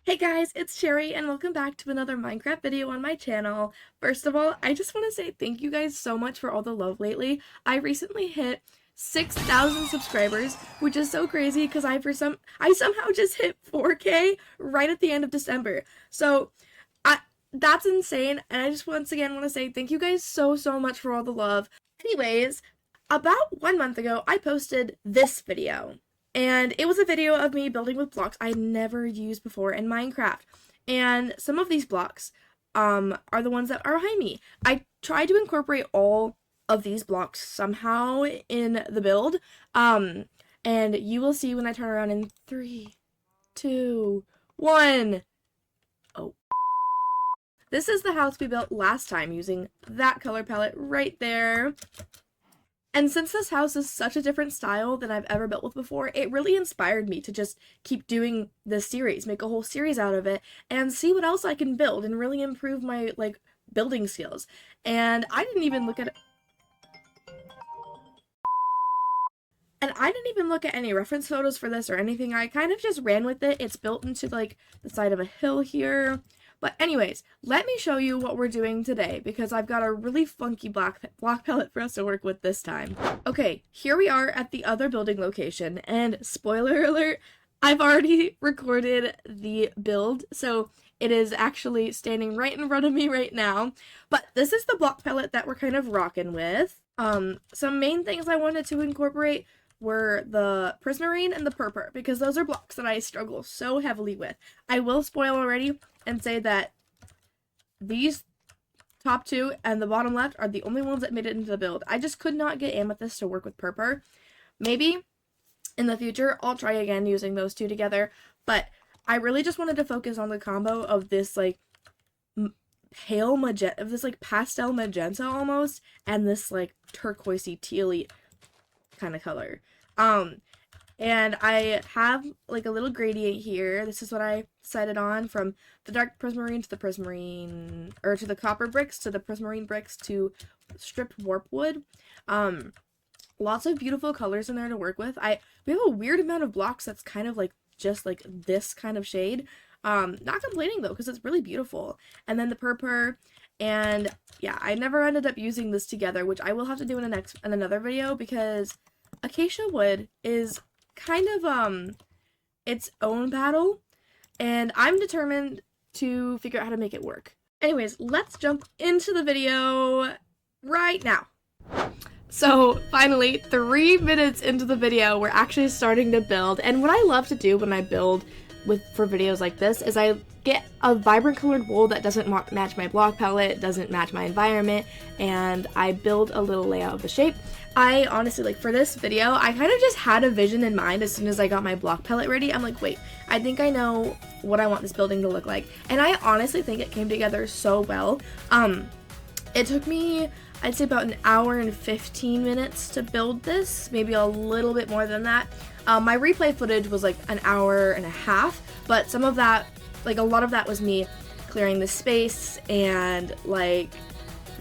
Hey guys, it's Cherry and welcome back to another Minecraft video on my channel. First of all, I just want to say thank you guys so much for all the love lately. I recently hit 6,000 subscribers, which is so crazy because I somehow just hit 4K right at the end of December. So that's insane, and I just once again want to say thank you guys so much for all the love. Anyways, about 1 month ago, I posted this video. And it was a video of me building with blocks I had never used before in Minecraft. And some of these blocks are the ones that are behind me. I tried to incorporate all of these blocks somehow in the build. And you will see when I turn around in 3, 2, 1. Oh. This is the house we built last time using that color palette right there. And since this house is such a different style than I've ever built with before, it really inspired me to just keep doing this series, make a whole series out of it, and see what else I can build and really improve my, building skills. And I didn't even look at any reference photos for this or anything. I kind of just ran with it. It's built into, the side of a hill here. But anyways, let me show you what we're doing today because I've got a really funky block palette for us to work with this time. Okay, here we are at the other building location, and spoiler alert, I've already recorded the build, so it is actually standing right in front of me right now. But this is the block palette that we're kind of rocking with. Some main things I wanted to incorporate were the prismarine and the purpur, because those are blocks that I struggle so heavily with. I will spoil already and say that these top two and the bottom left are the only ones that made it into the build. I just could not get amethyst to work with purpur. Maybe in the future I'll try again using those two together, but I really just wanted to focus on the combo of this pale magenta, of this pastel magenta almost, and this turquoisey tealy kind of color. And I have a little gradient here. This is what I decided on, from the dark prismarine to the prismarine, or to the copper bricks to the prismarine bricks to stripped warp wood. Lots of beautiful colors in there to work with. We have a weird amount of blocks that's kind of just this kind of shade. Not complaining though, because it's really beautiful. And then the purpur, and yeah, I never ended up using this together, which I will have to do in another video, because acacia wood is kind of its own battle, and I'm determined to figure out how to make it work. Anyways, let's jump into the video right now. So finally, 3 minutes into the video, we're actually starting to build. And what I love to do when I build for videos like this is I get a vibrant colored wool that doesn't match my block palette, doesn't match my environment, and I build a little layout of the shape. I honestly, for this video, I kind of just had a vision in mind as soon as I got my block palette ready. I'm like, wait, I think I know what I want this building to look like. And I honestly think it came together so well. It took me, I'd say, about 1 hour and 15 minutes to build this, maybe a little bit more than that. My replay footage was 1 hour and a half, but some of that, a lot of that was me clearing the space and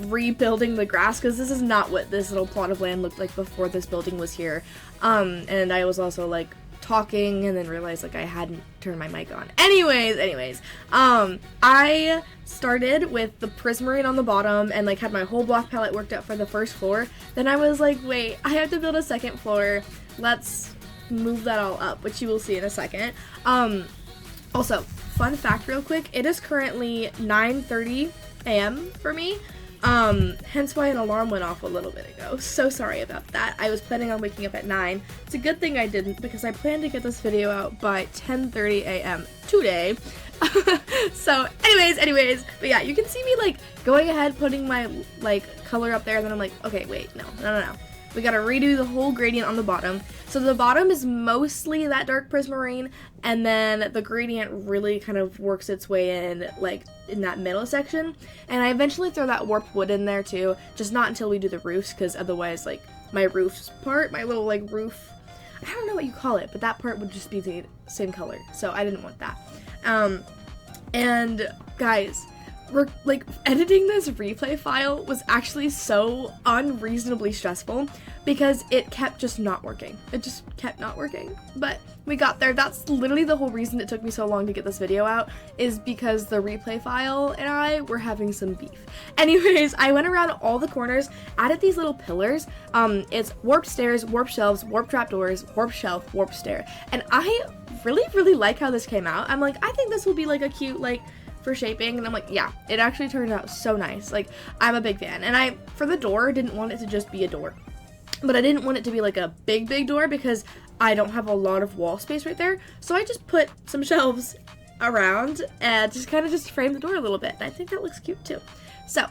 rebuilding the grass, because this is not what this little plot of land looked like before this building was here. And I was also talking and then realized I hadn't turned my mic on. Anyways, I started with the prismarine on the bottom and had my whole block palette worked up for the first floor. Then I was wait, I have to build a second floor. Let's move that all up, which you will see in a second. Also, fun fact real quick, it is currently 9:30 a.m. for me. Hence why an alarm went off a little bit ago. So sorry about that. I was planning on waking up at 9. It's a good thing I didn't, because I plan to get this video out by 10:30 a.m. today. So anyways, but yeah, you can see me going ahead, putting my color up there, and then I'm okay, wait, no. We gotta redo the whole gradient on the bottom. So the bottom is mostly that dark prismarine, and then the gradient really kind of works its way in, in that middle section. And I eventually throw that warped wood in there too, just not until we do the roofs, because otherwise, my roofs part, my little, roof, I don't know what you call it, but that part would just be the same color, so I didn't want that. And guys, editing this replay file was actually so unreasonably stressful, because it kept just not working. It just kept not working, but we got there. That's literally the whole reason it took me so long to get this video out, is because the replay file and I were having some beef. Anyways, I went around all the corners, added these little pillars. It's warped stairs, warped shelves, warped trapdoors, warped shelf, warped stair, and I really like how this came out. I'm like, I think this will be like a cute, like, for shaping, and I'm like, yeah, it actually turned out so nice. Like, I'm a big fan. And I, for the door, didn't want it to just be a door, but I didn't want it to be like a big door because I don't have a lot of wall space right there. So I just put some shelves around and just kind of just frame the door a little bit. And I think that looks cute too. So,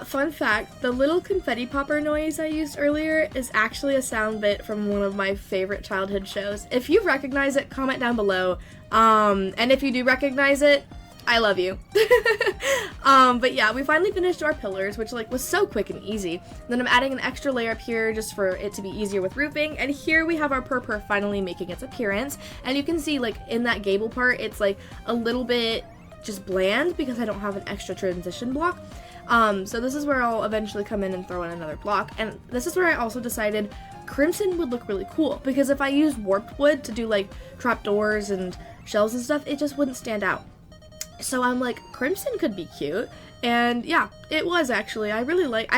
fun fact, the little confetti popper noise I used earlier is actually a sound bit from one of my favorite childhood shows. If you recognize it, comment down below. And if you do recognize it, I love you. But yeah, we finally finished our pillars, which like was so quick and easy. Then I'm adding an extra layer up here just for it to be easier with roofing. And here we have our purpur finally making its appearance. And you can see like in that gable part, it's like a little bit just bland because I don't have an extra transition block. So this is where I'll eventually come in and throw in another block. And this is where I also decided crimson would look really cool, because if I used warped wood to do like trapdoors and shelves and stuff, it just wouldn't stand out. So I'm like, crimson could be cute, and yeah, it was actually. I really like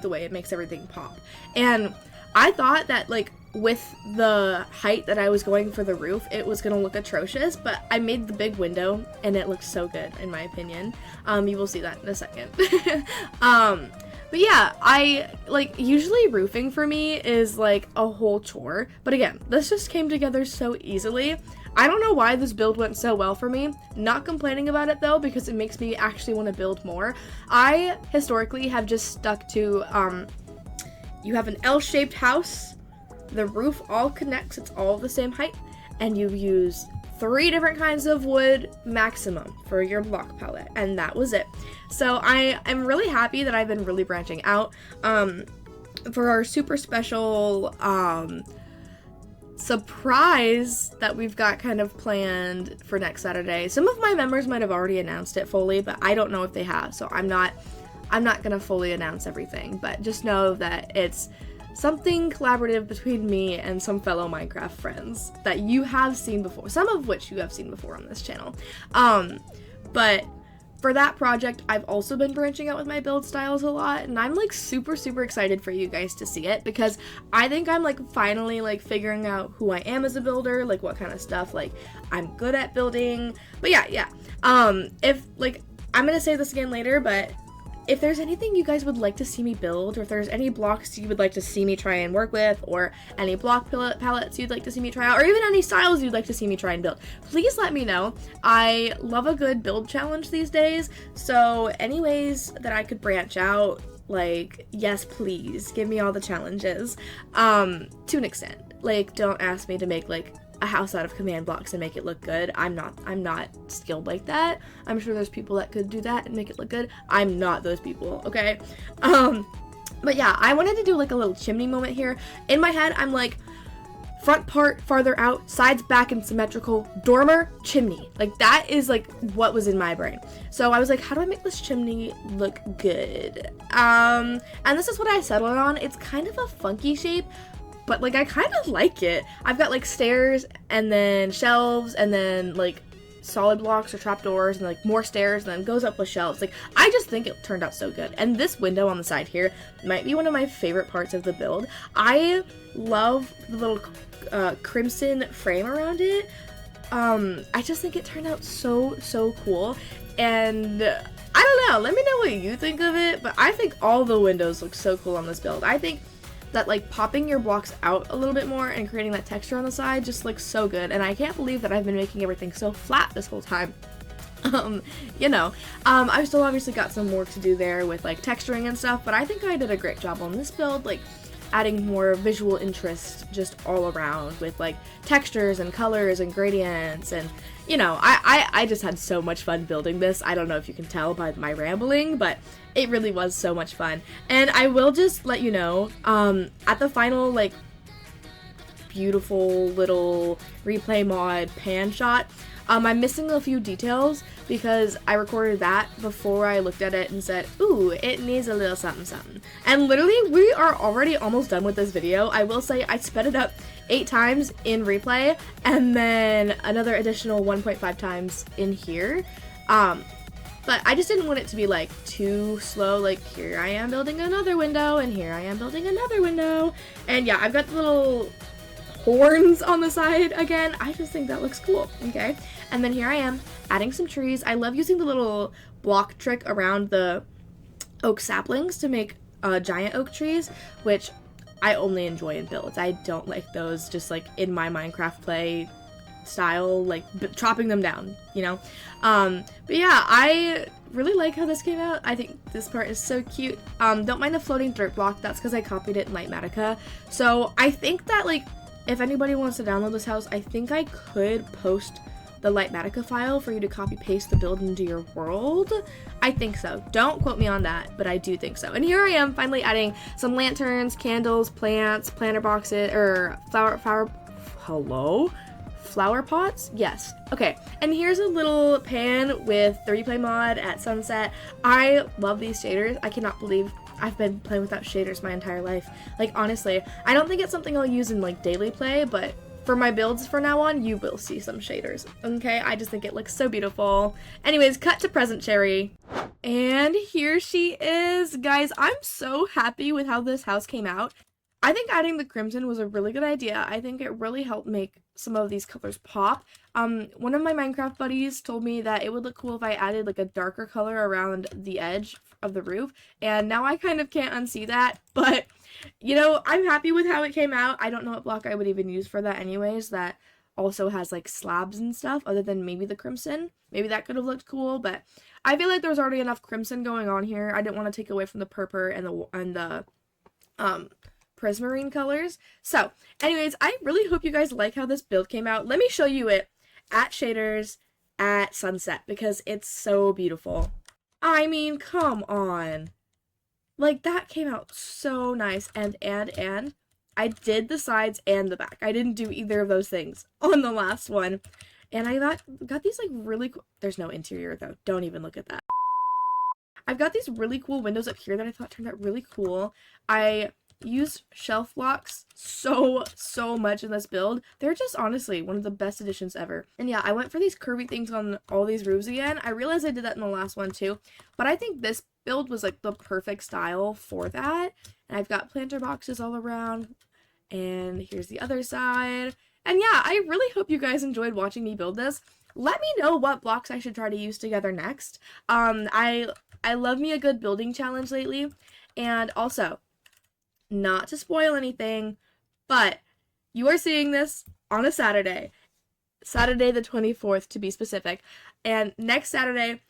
the way it makes everything pop. And I thought that like with the height that I was going for the roof, it was gonna look atrocious, but I made the big window and it looks so good in my opinion. You will see that in a second. But yeah, I like, usually roofing for me is like a whole chore, but again, this just came together so easily. I don't know why this build went so well for me. Not complaining about it though, because it makes me actually want to build more. I historically have just stuck to, you have an L-shaped house, the roof all connects, it's all the same height, and you use 3 different kinds of wood maximum for your block palette, and that was it. So I am really happy that I've been really branching out. For our super special, surprise that we've got kind of planned for next Saturday. Some of my members might have already announced it fully, but I don't know if they have, so I'm not gonna fully announce everything, but just know that it's something collaborative between me and some fellow Minecraft friends that you have seen before, some of which you have seen before on this channel. But for that project, I've also been branching out with my build styles a lot, and I'm like super excited for you guys to see it, because I think I'm like finally like figuring out who I am as a builder, like what kind of stuff like I'm good at building. But yeah. If like, I'm gonna say this again later, but if there's anything you guys would like to see me build, or if there's any blocks you would like to see me try and work with, or any block palettes you'd like to see me try out, or even any styles you'd like to see me try and build, please let me know. I love a good build challenge these days, so any ways that I could branch out, like, yes please, give me all the challenges, to an extent. Like, don't ask me to make like a house out of command blocks and make it look good. I'm not skilled like that. I'm sure there's people that could do that and make it look good. I'm not those people, okay? But yeah, I wanted to do like a little chimney moment here. In my head, I'm like, front part farther out, sides back and symmetrical, dormer, chimney. Like, that is like what was in my brain. So I was like, how do I make this chimney look good? And this is what I settled on. It's kind of a funky shape, but like I kind of like it. I've got like stairs and then shelves and then like solid blocks or trapdoors and like more stairs and then goes up with shelves. Like, I just think it turned out so good. And this window on the side here might be one of my favorite parts of the build. I love the little crimson frame around it. I just think it turned out so cool. And I don't know, let me know what you think of it, but I think all the windows look so cool on this build. I think that like popping your blocks out a little bit more and creating that texture on the side just looks so good, and I can't believe that I've been making everything so flat this whole time. I've still obviously got some work to do there with like texturing and stuff, but I think I did a great job on this build, like adding more visual interest just all around with like textures and colors and gradients, and I just had so much fun building this. I don't know if you can tell by my rambling, but it really was so much fun. And I will just let you know, at the final like beautiful little replay mod pan shot, I'm missing a few details because I recorded that before I looked at it and said, ooh, it needs a little something something. And literally, we are already almost done with this video. I will say I sped it up 8 times in replay and then another additional 1.5 times in here. But I just didn't want it to be like too slow, like here I am building another window and here I am building another window. And yeah, I've got the little horns on the side again. I just think that looks cool, okay? And then here I am adding some trees. I love using the little block trick around the oak saplings to make giant oak trees, which I only enjoy in builds. I don't like those just like in my Minecraft play style, like chopping them down, you know? But yeah, I really like how this came out. I think this part is so cute. Don't mind the floating dirt block. That's because I copied it in Lightmatica. So I think that, like, if anybody wants to download this house, I think I could post the Lightmatica file for you to copy paste the build into your world. I think so. Don't quote me on that, but I do think so. And here I am finally adding some lanterns, candles, plants, planter boxes, or flower pots? Yes. Okay, and here's a little pan with the replay mod at sunset. I love these shaders. I cannot believe I've been playing without shaders my entire life. Like, honestly, I don't think it's something I'll use in, like, daily play, but for my builds from now on, you will see some shaders, okay? I just think it looks so beautiful. Anyways, cut to present Cherry. And here she is. Guys, I'm so happy with how this house came out. I think adding the crimson was a really good idea. I think it really helped make some of these colors pop. One of my Minecraft buddies told me that it would look cool if I added like a darker color around the edge of the roof, and now I kind of can't unsee that, but you know, I'm happy with how it came out. I don't know what block I would even use for that anyways, that also has like slabs and stuff other than maybe the crimson. Maybe that could have looked cool, but I feel like there's already enough crimson going on here. I didn't want to take away from the purpur and the prismarine colors. So anyways, I really hope you guys like how this build came out. Let me show you it at shaders at sunset because it's so beautiful. I mean, come on. Like, that came out so nice. And I did the sides and the back. I didn't do either of those things on the last one. And I got these like really cool, there's no interior though. Don't even look at that. I've got these really cool windows up here that I thought turned out really cool. I used shelf blocks so much in this build. They're just honestly one of the best additions ever. And yeah, I went for these curvy things on all these roofs again. I realized I did that in the last one too, but I think this build was like the perfect style for that. And I've got planter boxes all around, and here's the other side. And yeah, I really hope you guys enjoyed watching me build this. Let me know what blocks I should try to use together next. I love me a good building challenge lately. And also, not to spoil anything, but you are seeing this on a Saturday the 24th to be specific, and next Saturday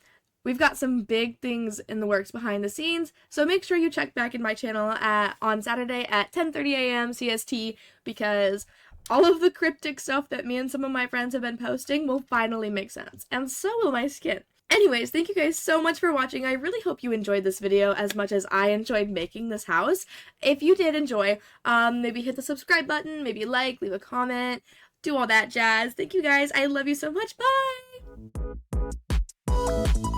we've got some big things in the works behind the scenes, so make sure you check back in my channel on Saturday at 10:30 a.m. CST, because all of the cryptic stuff that me and some of my friends have been posting will finally make sense, and so will my skin. Anyways, thank you guys so much for watching. I really hope you enjoyed this video as much as I enjoyed making this house. If you did enjoy, maybe hit the subscribe button, maybe like, leave a comment, do all that jazz. Thank you guys. I love you so much. Bye!